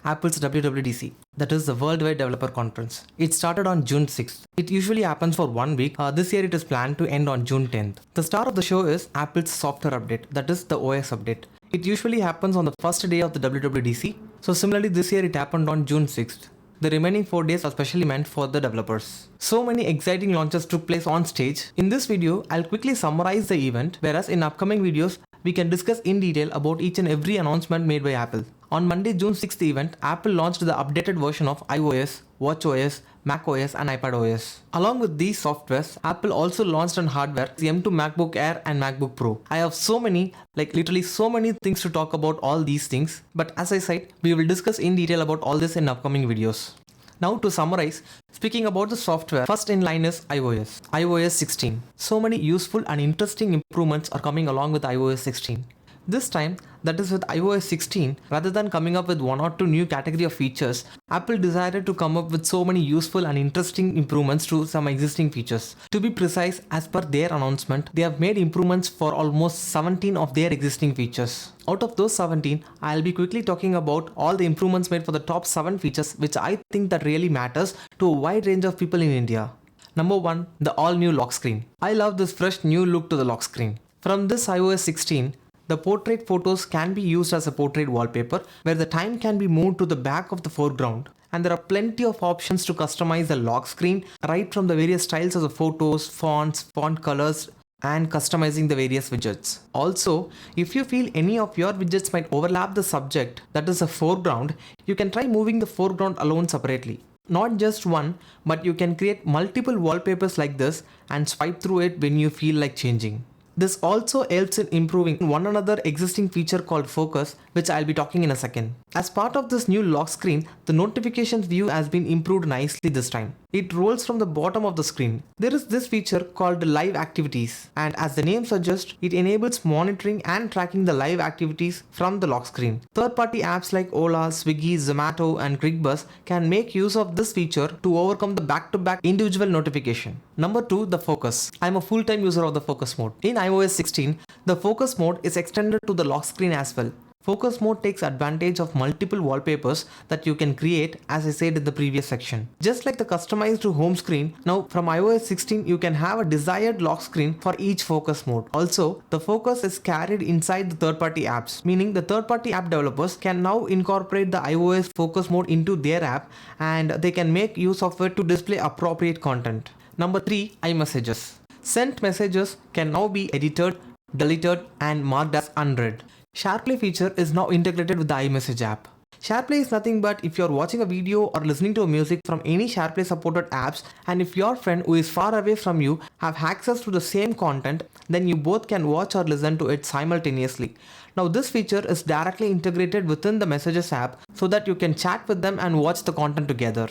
Apple's WWDC, that is the Worldwide Developer Conference. It started on June 6th. It usually happens for 1 week. This year it is planned to end on June 10th. The star of the show is Apple's software update, that is the OS update. It usually happens on the first day of the WWDC. So similarly, this year it happened on June 6th. The remaining 4 days are specially meant for the developers. So many exciting launches took place on stage. In this video, I'll quickly summarize the event, whereas in upcoming videos, we can discuss in detail about each and every announcement made by Apple. On Monday, June 6th event, Apple launched the updated version of iOS, watchOS, macOS and iPadOS. Along with these softwares, Apple also launched on hardware the M2 MacBook Air and MacBook Pro. I have so many things to talk about all these things, but as I said, we will discuss in detail about all this in upcoming videos. Now to summarize, speaking about the software, first in line is iOS. iOS 16. So many useful and interesting improvements are coming along with iOS 16. This time, that is with iOS 16, rather than coming up with 1 or 2 new category of features, Apple decided to come up with so many useful and interesting improvements to some existing features. To be precise, as per their announcement, they have made improvements for almost 17 of their existing features. Out of those 17, I'll be quickly talking about all the improvements made for the top 7 features which I think that really matters to a wide range of people in India. Number 1, the all new lock screen. I love this fresh new look to the lock screen. From this iOS 16, the portrait photos can be used as a portrait wallpaper where the time can be moved to the back of the foreground. And there are plenty of options to customize the lock screen right from the various styles of the photos, fonts, font colors and customizing the various widgets. Also, if you feel any of your widgets might overlap the subject, that is the foreground, you can try moving the foreground alone separately. Not just one, but you can create multiple wallpapers like this and swipe through it when you feel like changing. This also helps in improving one another existing feature called focus, which I'll be talking in a second. As part of this new lock screen, the notifications view has been improved nicely this time. It rolls from the bottom of the screen. There is this feature called live activities, and as the name suggests, it enables monitoring and tracking the live activities from the lock screen. Third-party apps like Ola, Swiggy, Zomato and ClickBus can make use of this feature to overcome the back-to-back individual notification. Number 2, the focus. I'm a full-time user of the focus mode. In iOS 16, the focus mode is extended to the lock screen as well. Focus mode takes advantage of multiple wallpapers that you can create, as I said in the previous section. Just like the customized home screen, now from iOS 16 you can have a desired lock screen for each focus mode. Also, the focus is carried inside the third-party apps, meaning the third-party app developers can now incorporate the iOS focus mode into their app and they can make use of it to display appropriate content. Number 3, iMessages. Sent messages can now be edited, deleted and marked as unread. SharePlay feature is now integrated with the iMessage app. SharePlay is nothing but if you're watching a video or listening to music from any SharePlay supported apps, and if your friend who is far away from you have access to the same content, then you both can watch or listen to it simultaneously. Now this feature is directly integrated within the Messages app so that you can chat with them and watch the content together.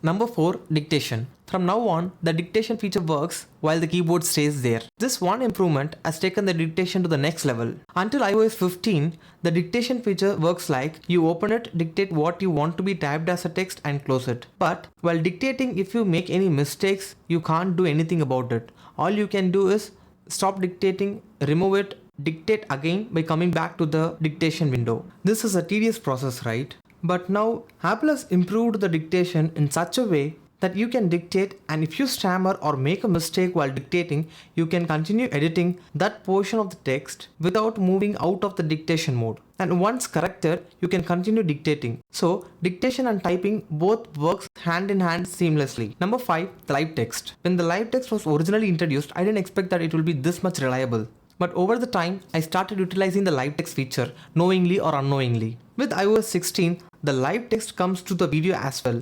Number 4, dictation. From now on, the dictation feature works while the keyboard stays there. This one improvement has taken the dictation to the next level. Until iOS 15, the dictation feature works like you open it, dictate what you want to be typed as a text and close it. But while dictating, if you make any mistakes, you can't do anything about it. All you can do is stop dictating, remove it, dictate again by coming back to the dictation window. This is a tedious process, right? But now Apple has improved the dictation in such a way that you can dictate, and if you stammer or make a mistake while dictating, you can continue editing that portion of the text without moving out of the dictation mode. And once corrected, you can continue dictating. So dictation and typing both works hand in hand seamlessly. Number 5, the live text. When the live text was originally introduced, I didn't expect that it will be this much reliable. But over the time, I started utilizing the live text feature, knowingly or unknowingly. With iOS 16, the live text comes to the video as well.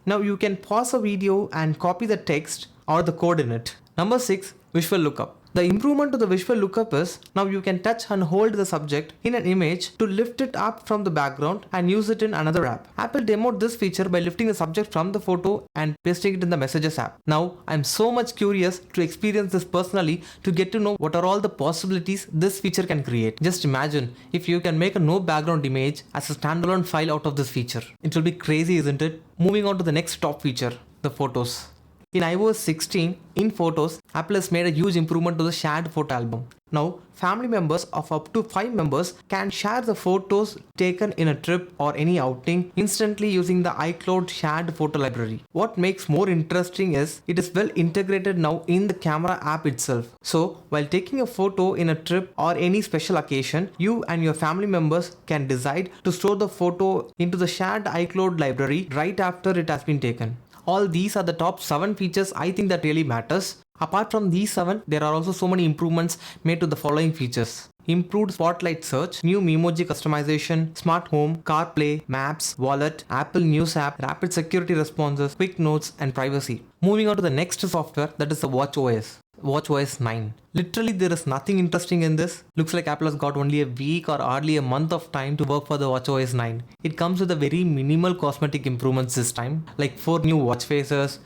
Now you can pause a video and copy the text or the code in it. Number 6, visual lookup. The improvement to the visual lookup is now you can touch and hold the subject in an image to lift it up from the background and use it in another app. Apple demoed this feature by lifting the subject from the photo and pasting it in the Messages app. Now I'm so much curious to experience this personally to get to know what are all the possibilities this feature can create. Just imagine if you can make a no background image as a standalone file out of this feature. It will be crazy, isn't it? Moving on to the next top feature, the photos. In iOS 16, in Photos, Apple has made a huge improvement to the shared photo album. Now, family members of up to 5 members can share the photos taken in a trip or any outing instantly using the iCloud shared photo library. What makes more interesting is it is well integrated now in the camera app itself. So, while taking a photo in a trip or any special occasion, you and your family members can decide to store the photo into the shared iCloud library right after it has been taken. All these are the top 7 features I think that really matters. Apart from these 7, there are also so many improvements made to the following features. Improved Spotlight search, new Memoji customization, smart home, CarPlay, maps, wallet, Apple News app, rapid security responses, quick notes and privacy. Moving on to the next software, that is the watchOS. watchOS 9. Literally there is nothing interesting in this. Looks like Apple has got only a week or hardly a month of time to work for the watchOS 9. It comes with a very minimal cosmetic improvements this time, like 4 new watch faces,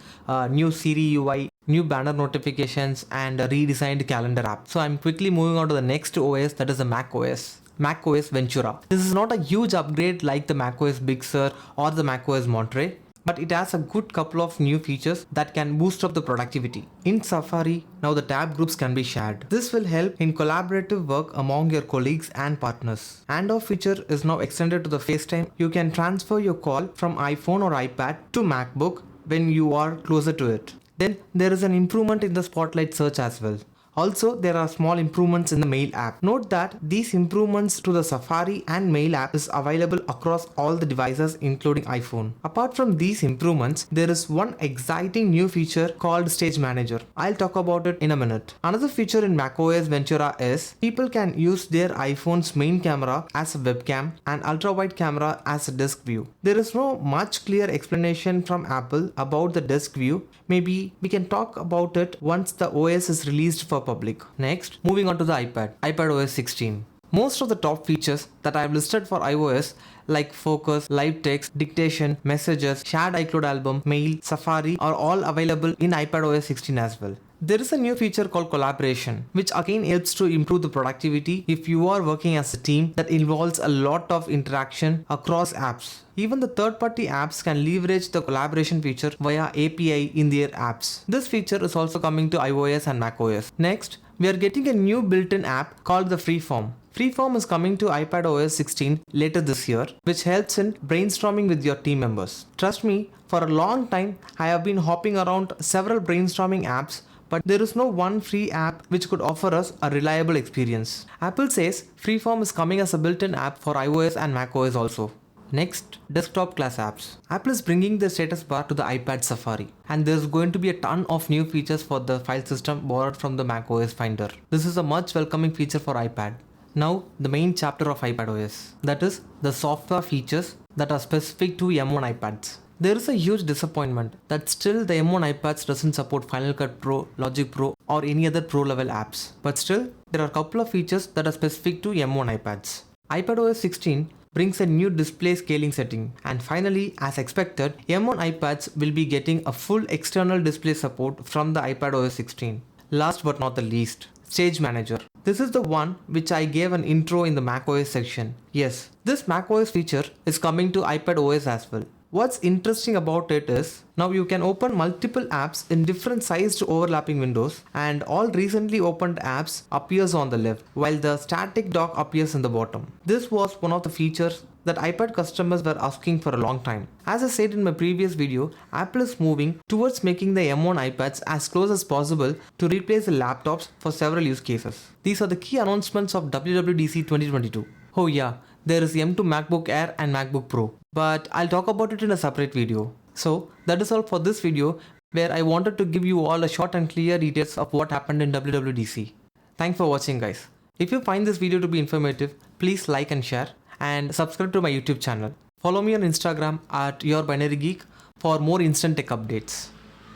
new Siri UI, new banner notifications and a redesigned calendar app. So I'm quickly moving on to the next OS, that is the macOS. macOS Ventura. This is not a huge upgrade like the macOS Big Sur or the macOS Monterey, but it has a good couple of new features that can boost up the productivity. In Safari, now the tab groups can be shared. This will help in collaborative work among your colleagues and partners. Handoff feature is now extended to the FaceTime. You can transfer your call from iPhone or iPad to MacBook when you are closer to it. Then there is an improvement in the Spotlight search as well. Also, there are small improvements in the Mail app. Note that these improvements to the Safari and Mail app is available across all the devices including iPhone. Apart from these improvements, there is one exciting new feature called Stage Manager. I'll talk about it in a minute. Another feature in macOS Ventura is people can use their iPhone's main camera as a webcam and ultra-wide camera as a desk view. There is no much clear explanation from Apple about the desk view. Maybe we can talk about it once the OS is released for public. Next, moving on to the iPadOS 16. Most of the top features that I have listed for iOS like focus, live text, dictation, messages, shared iCloud album, mail, Safari are all available in iPadOS 16 as well. There is a new feature called collaboration, which again helps to improve the productivity if you are working as a team that involves a lot of interaction across apps. Even the third-party apps can leverage the collaboration feature via API in their apps. This feature is also coming to iOS and macOS. Next, we are getting a new built-in app called the Freeform. Freeform is coming to iPadOS 16 later this year, which helps in brainstorming with your team members. Trust me, for a long time, I have been hopping around several brainstorming apps, but there is no one free app which could offer us a reliable experience. Apple says Freeform is coming as a built-in app for iOS and macOS also. Next, desktop class apps. Apple is bringing the status bar to the iPad Safari, and there's going to be a ton of new features for the file system borrowed from the macOS Finder. This is a much welcoming feature for iPad. Now, the main chapter of iPadOS, that is the software features that are specific to M1 iPads. There is a huge disappointment that still the M1 iPads doesn't support Final Cut Pro, Logic Pro or any other pro level apps. But still, there are a couple of features that are specific to M1 iPads. iPadOS 16 brings a new display scaling setting, and finally, as expected, M1 iPads will be getting a full external display support from the iPadOS 16. Last but not the least, Stage Manager. This is the one which I gave an intro in the macOS section. Yes, this macOS feature is coming to iPadOS as well. What's interesting about it is, now you can open multiple apps in different sized overlapping windows, and all recently opened apps appears on the left, while the static dock appears in the bottom. This was one of the features that iPad customers were asking for a long time. As I said in my previous video, Apple is moving towards making the M1 iPads as close as possible to replace the laptops for several use cases. These are the key announcements of WWDC 2022. Oh yeah, there is M2 MacBook Air and MacBook Pro, but I'll talk about it in a separate video. So that is all for this video, where I wanted to give you all a short and clear details of what happened in WWDC. Thanks for watching, guys. If you find this video to be informative, please like and share, and subscribe to my YouTube channel. Follow me on Instagram at YourBinaryGeek for more instant tech updates.